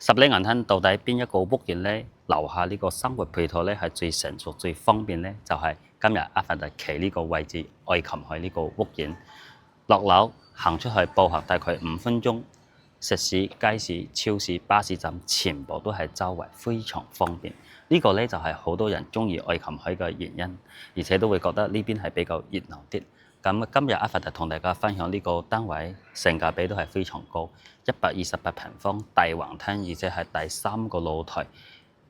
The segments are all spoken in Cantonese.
十里銀灘到底邊一個屋苑呢？樓下呢個生活配套呢係最成熟、最方便呢？就係今日阿發特企呢個位置，愛琴海呢個屋苑。落樓行出去步行大概5分鐘，食肆、街市、超市、巴士站全部都係周圍，非常方便。呢個呢就係好多人中意愛琴海嘅原因，而且都會覺得呢邊係比較熱鬧啲。咁今日阿發特同大家分享呢個單位，性價比都係非常高，128平方大橫廳，而且係第3個露台，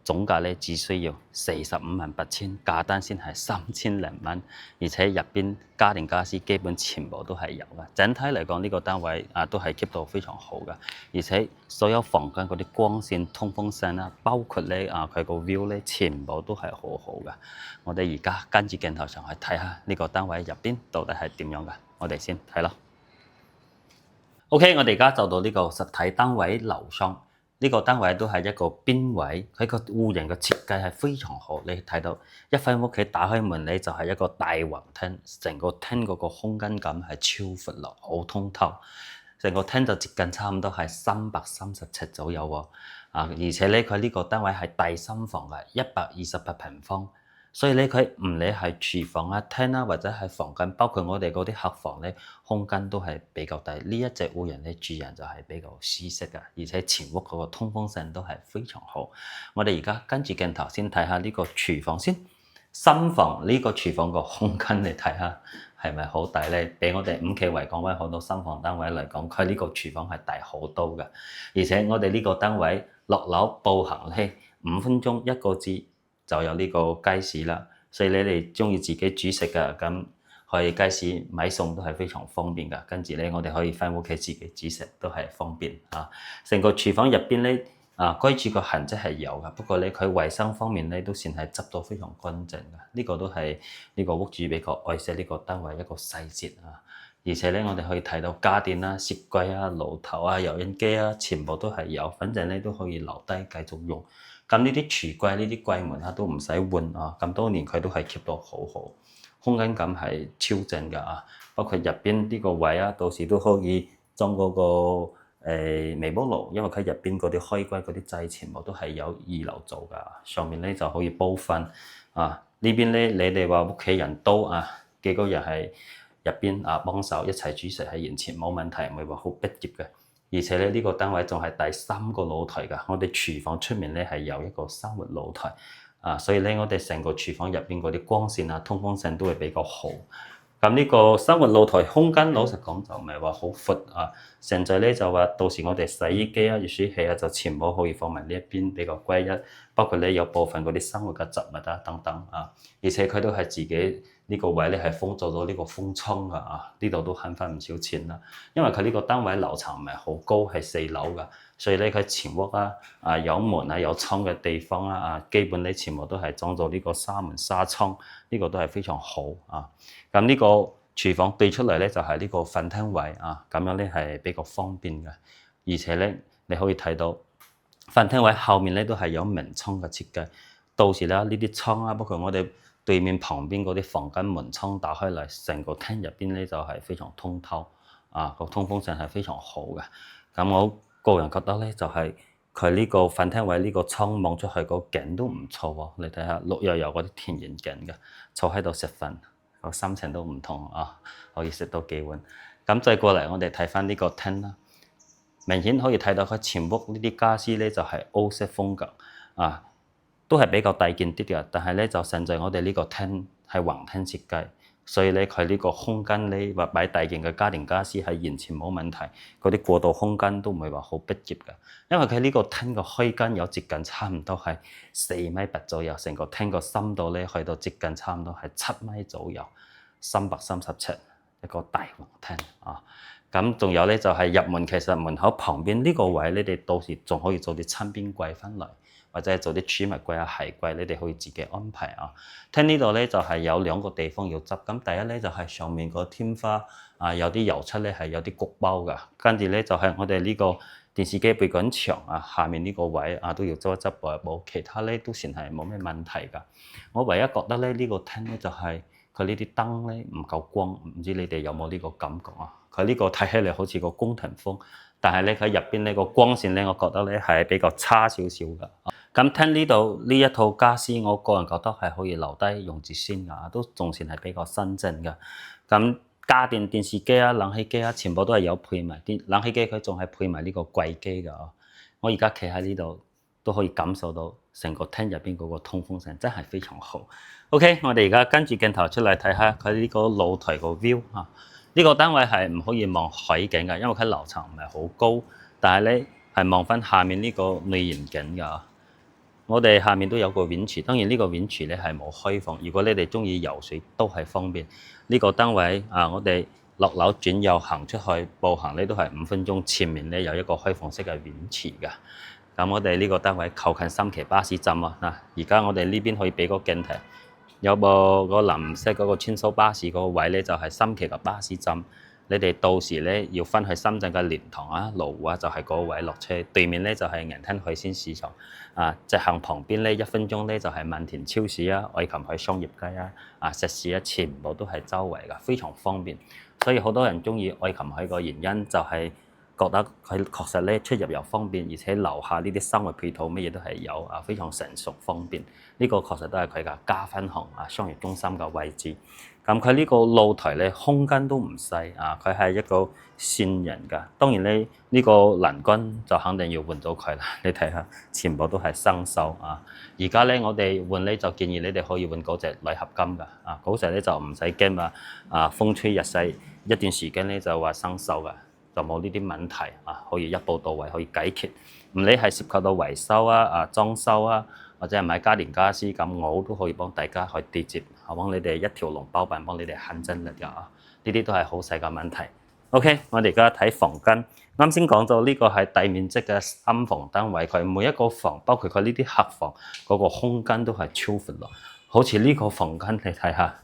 總價咧只需要458000，價單先係3000零蚊，而且入邊家電家私基本全部都係有嘅。整體嚟講，呢個單位都係 keep 到非常好嘅，而且所有房間嗰啲光線、通風扇啦，包括咧佢個 view 咧，全部都係好好嘅。我哋而家跟住鏡頭上去睇下呢個單位入邊到底係點樣嘅，我哋先睇咯。OK， 我哋而家就到呢個實體單位樓上。呢個單位都係一個邊位，佢個戶型嘅設計係非常好。你睇到一間屋企打開門咧，就係一個大橫廳，成個廳嗰個空間感係超闊落，好通透。成個廳就接近差唔多係330尺左右喎。而且咧佢呢個單位係第3房嘅128平方。所以咧，佢唔理係廚房啊、廳啊，或者係房間，包括我哋嗰啲客房咧，空間都係比較大。呢一隻戶型咧，主人就係比較舒適嘅，而且前屋嗰個通風性都係非常好。我哋而家跟住鏡頭先睇下呢個廚房先。新房呢個廚房個空間你睇下係咪好大咧？比我哋5期維港灣好多新房單位嚟講，佢呢個廚房係大好多嘅。而且我哋呢個單位落樓步行咧5分鐘一個字就有呢個街市啦，所以你哋中意自己煮食嘅，咁去街市買餸都係非常方便噶。跟住咧，我哋可以返屋企自己煮食都係方便啊。成個廚房入邊咧居住個痕跡係有噶，不過咧佢衞生方面咧都算係執到非常乾淨噶。呢個都係呢個屋主比較愛惜呢個單位一個細節啊。而且咧，我哋可以睇到家電啦、雪櫃啊、爐頭啊、油煙機啊，全部都係有，反正咧都可以留低繼續用。咁呢啲櫥櫃、呢啲櫃門都唔使換啊，咁多年佢都係 keep 到好好，空間感係超正㗎啊！包括入邊呢個位到時都可以裝嗰個微波爐，因為佢入邊嗰啲開關嗰啲掣全部都係有2樓做㗎，上面咧就可以煲飯啊。呢邊咧你哋話屋企人多幾個人係入邊幫手一齊煮食係完全冇問題，唔係話好逼仄嘅。而且咧呢個單位仲係第3個露台㗎，我哋廚房出面咧係有一個生活露台所以咧我哋成個廚房入邊嗰啲光線通風性都會比較好。咁呢個生活露台空間老實講就唔係話好闊甚至咧就話到時我哋洗衣機熱水器就全部可以放埋呢一邊比較歸一，包括咧有部分嗰啲生活嘅雜物等等而且佢都係自己。呢個位咧係封咗咗呢個風窗㗎呢度都慳翻唔少錢啦。因為佢呢個單位樓層唔係好高，係4樓㗎，所以咧佢前屋有門有窗嘅地方基本咧全部都係裝咗呢個紗門紗窗，呢個都係非常好咁呢個廚房對出嚟咧就係呢個飯廳位咁樣咧係比較方便嘅，而且咧你可以睇到飯廳位後面咧都係有明窗嘅設計，到時咧呢啲窗包括我哋對面旁邊嗰啲房間門窗打開嚟，成個廳入邊咧就係非常通透個通風性係非常好嘅。咁我個人覺得咧就係佢呢個飯廳位呢個窗望出去個景都唔錯喎。你睇下綠油油嗰啲田園景嘅，坐喺度食飯個心情都唔同可以食到幾碗。咁再過嚟我哋睇翻呢個廳啦，明顯可以睇到佢前屋呢啲家私咧就係歐式風格都係比較大件啲嘅，但係咧就勝在我哋呢個廳係橫廳設計，所以咧佢呢個空間咧或擺大件嘅家電家私係完全冇問題，嗰啲過渡空間都唔會話好逼仄嘅，因為佢呢個廳嘅開間有接近差唔多係4.8米左右，成個廳個深度咧去到接近差唔多係7米左右，330尺一個大橫廳咁仲有咧就係入門，其實門口旁邊呢個位，你哋到時仲可以做啲親邊櫃翻嚟。或者係做啲儲物櫃鞋櫃，你哋可以自己安排廳呢度咧就係有2個地方要執，咁第一咧就係上面個天花有啲油漆咧係有啲谷包㗎，跟住咧就係我哋呢個電視機背景牆下面呢個位都要執一執補一補，其他咧都算係冇咩問題㗎。我唯一覺得咧呢個廳咧就係佢呢啲燈咧唔夠光，唔知你哋有冇呢個感覺啊？佢呢個睇起嚟好似個宮廷風，但係咧佢入邊呢個光線咧，我覺得咧係比較差少少㗎。咁聽呢度呢一套家私，我個人覺得係可以留低用住先㗎，都仲算係比較新淨㗎。咁家電電視機啊、冷氣機啊，全部都係有配埋啲冷氣機，佢仲係配埋呢個櫃機㗎。我而家企喺呢度都可以感受到成個廳入邊嗰個通風聲真係非常好。OK， 我哋而家跟住鏡頭出嚟睇下佢呢個露台個 view 嚇。呢個單位係唔可以望海景㗎，因為佢樓層唔係好高，但係咧係望翻下面呢個內園景㗎。我哋下面都有個泳池，當然呢個泳池咧係冇開放。如果你哋中意游水都係方便。呢個單位啊，我哋落樓轉右行出去步行咧都係5分鐘，前面咧有一個開放式嘅泳池㗎。咁我哋呢個單位靠近三期巴士站啊！嗱，而家我哋呢邊可以俾個鏡頭，有部個藍色嗰個穿梭巴士嗰個位咧就係三期嘅巴士站。你哋到時咧要翻去深圳嘅蓮塘啊、羅湖啊，就係嗰個位落車，對面咧就係銀灘海鮮市場啊，直行旁邊咧1分鐘咧就係萬田超市啊、愛琴海商業街啊、食肆啊，全部都係周圍㗎，非常方便。所以好多人中意愛琴海個原因就係覺得佢確實咧出入又方便，而且樓下呢啲生活配套乜嘢都係有啊，非常成熟方便。呢個確實都係佢嘅加分項啊，商業中心嘅位置。咁佢呢個露台咧空間都唔細啊，佢係一個線型㗎。當然咧呢個欄杆就肯定要換咗佢啦。你睇下，全部都係生鏽啊。而家咧我哋換咧就建議你哋可以換嗰隻鋁合金㗎啊，嗰隻咧就唔使驚話啊風吹日曬一段時間咧就話生鏽㗎，就冇呢啲問題啊，可以一步到位可以解決。唔理係涉及到維修啊、裝修啊，或者係買家電家私，咁我都可以幫大家去對接，幫你哋一條龍包辦，幫你哋慳精力㗎啊！呢啲都係好細嘅問題。OK， 我哋而家睇房間。啱先講咗呢個係大面積嘅3房單位，佢每一個房，包括佢呢啲客房嗰個空間都係超闊咯。好似呢個房間你睇下，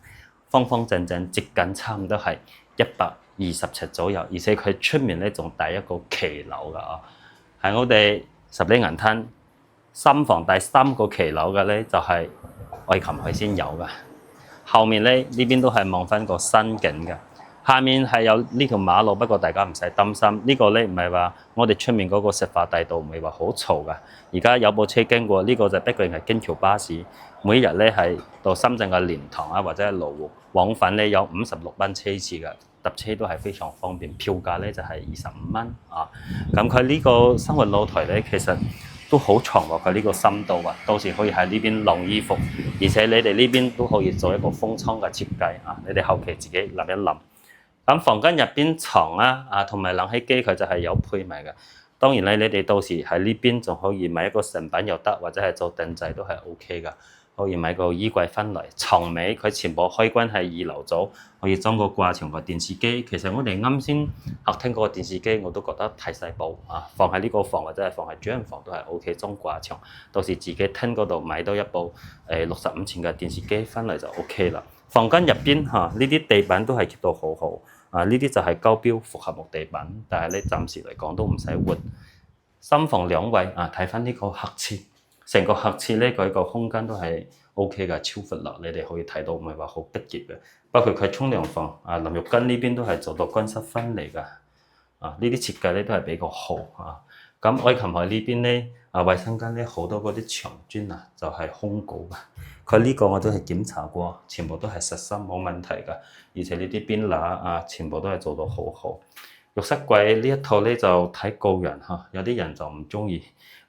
方方正正，接近差唔多係120尺左右，而且佢出面咧仲帶一個騎樓㗎啊！係我哋十里銀灘3房第3個騎樓嘅咧，就係愛琴海先有㗎。後面咧呢邊都係望翻個新景嘅。下面係有呢條馬路，不過大家唔使擔心，呢個咧唔係話我哋出面嗰個石化大道，唔係話好嘈㗎。而家有部車經過，呢個就不過係京橋巴士，每日咧係到深圳嘅蓮塘啊或者係羅湖往返咧有56班車次㗎。搭車都係非常方便，票價咧就係25蚊啊。咁佢呢個生活露台咧，其實都好長喎，佢呢個深度啊，到時可以喺呢邊晾衣服，而且你哋呢邊都可以做一個風窗嘅設計啊。你哋後期自己諗一諗。咁房間入邊床啊同埋冷氣機佢就係有配埋嘅。當然咧，你哋到時喺呢邊仲可以買一個成品又得，或者係做定製都係 OK 㗎。可以買個衣櫃分嚟，床尾佢全部開關係2樓組，可以裝個掛牆嘅電視機。其實我哋啱先客廳嗰個電視機我都覺得太細部啊，放喺呢個房或者係放喺主人房都係 OK，裝掛牆。到時自己廳嗰度買多一部65吋嘅電視機分嚟就 OK 啦。房間入邊呢啲地板都係 keep 到好好啊，呢啲就係高標複合木地板，但係咧暫時嚟講都唔使換。3房2衛啊，睇翻呢個客廁。成個客廁咧，佢個空間都係 OK 嘅，超闊落。你哋可以睇到，唔係話好逼仄嘅。包括佢沖涼房啊、淋浴間呢邊都係做到乾濕分離㗎。啊，呢啲設計咧都係比較好啊。咁愛琴海呢邊咧衛生間咧好多嗰啲牆磚啊，就係空鼓㗎。佢呢個我都係檢查過，全部都係實心冇問題㗎。而且呢啲邊罅全部都係做到好好。浴室櫃呢一套咧就睇個人嚇，有啲人就唔中意。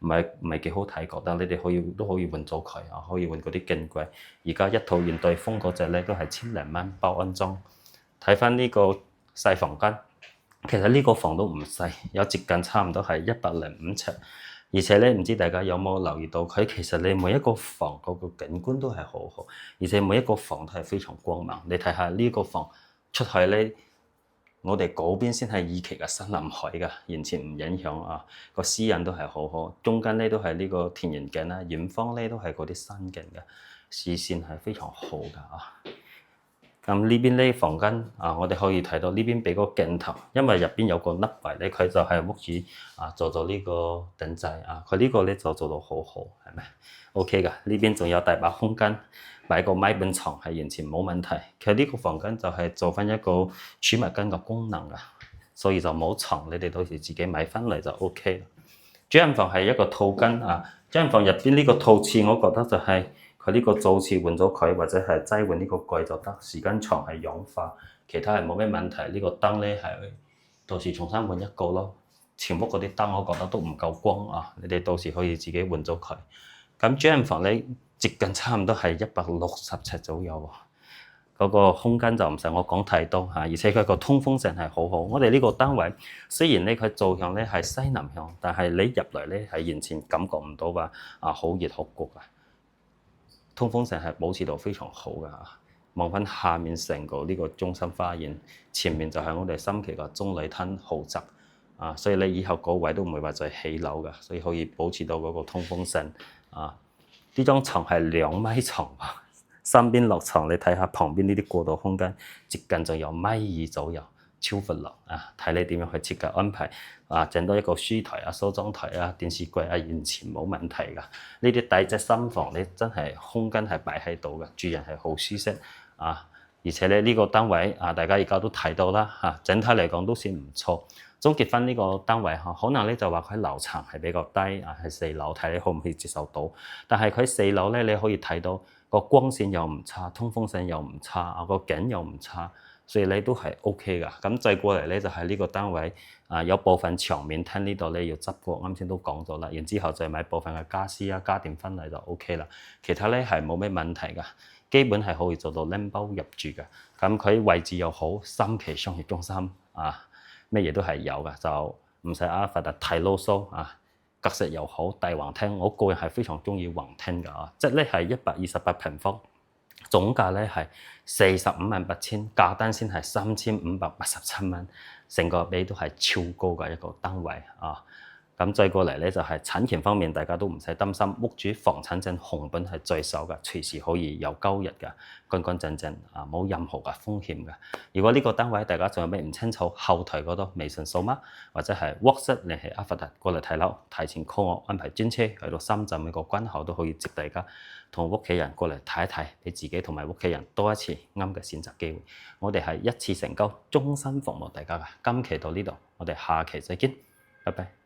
唔係幾好睇，覺得你哋都可以換咗佢啊，可以換嗰啲鏡櫃。而家一套現代風嗰隻咧都係千零蚊包安裝。睇翻呢個細房間，其實呢個房都唔細，有接近差唔多係105尺。而且咧唔知大家有冇留意到，佢其實你每一個房嗰個景觀都係好好，而且每一個房都係非常光猛。你睇下呢個房出去咧。我哋嗰邊先係二期嘅新臨海㗎，完全唔影響啊！個私隱都係好好，中間咧都係呢個田園景啦，遠方咧都係嗰啲山景嘅視線係非常好㗎啊！咁呢邊咧房間我哋可以睇到呢邊俾個鏡頭，因為入邊有個凹位咧，佢就係屋主做咗呢個頂制佢呢個咧就做到好好，係咪 ？OK 噶，呢邊仲有大把空間擺個米本床係完全冇問題。佢呢個房間就係做翻一個儲物間嘅功能噶，所以就冇床，你哋到時自己買翻嚟就 OK 啦。主人房係一個套間主人房入邊呢個套廁，我覺得就係、佢呢個造廁換咗佢，或者係擠換呢個櫃就得。時間長係氧化，其他係冇咩問題。呢個燈咧係到時重新換一個咯。前屋嗰啲燈我覺得都唔夠光你哋到時可以自己換咗佢。咁主人房咧接近差唔多係160尺左右嗰個空間就唔使我講太多而且佢個通風性係好好。我哋呢個單位雖然咧佢坐向咧係西南向，但係你入嚟咧係完全感覺唔到話好熱好焗通風性係保持到非常好㗎。望翻下面成個呢個中心花園，前面就係我哋新奇嘅中禮廳豪宅所以你以後嗰位都唔會話再起樓㗎，所以可以保持到嗰個通風性呢張床係2米床三邊落床，你睇下旁邊呢啲過渡空間，接近就有1.2米左右，超闊落睇你點樣去設計安排整多一個書台梳妝台電視櫃完全冇問題㗎。呢啲大隻新房你真係空間係擺喺度嘅，住人係好舒適而且咧呢個單位大家而家都睇到啦整體嚟講都算唔錯。總結翻呢個單位可能咧就話佢樓層係比較低係4樓，睇你可唔可以接受到。但係佢4樓咧，你可以睇到個光線又唔差，通風性又唔差個景又唔差，所以你都係 OK 㗎。咁再過嚟咧就係呢個單位有部分牆面廳呢度咧要執過，啱先都講咗啦。然之後再買部分嘅家私家電翻嚟就 OK 啦。其他咧係冇咩問題㗎，基本係可以做到拎包入住嘅。咁佢位置又好，3期商業中心咩嘢都係有㗎，就唔使阿發達太囉嗦格式又好，大橫廳，我個人係非常中意橫廳㗎即係咧係128平方，總價咧係458000，價單先係3587蚊，成個比都係超高嘅一個單位咁再過嚟咧就係產權方面，大家都唔使擔心，屋主房產證紅本係在手嘅，隨時可以有交易嘅，乾乾淨淨冇任何嘅風險嘅。如果呢個單位大家仲有咩唔清楚，後台嗰度微信掃碼或者係 WhatsApp 聯繫阿發達過嚟睇樓，提前 call 我安排專車去到深圳每個關口都可以接大家同屋企人過嚟睇一睇，俾自己同埋屋企人多一次啱嘅選擇機會。我哋係一次成交，終身服務大家嘅。今期到呢度，我哋下期再見，拜拜。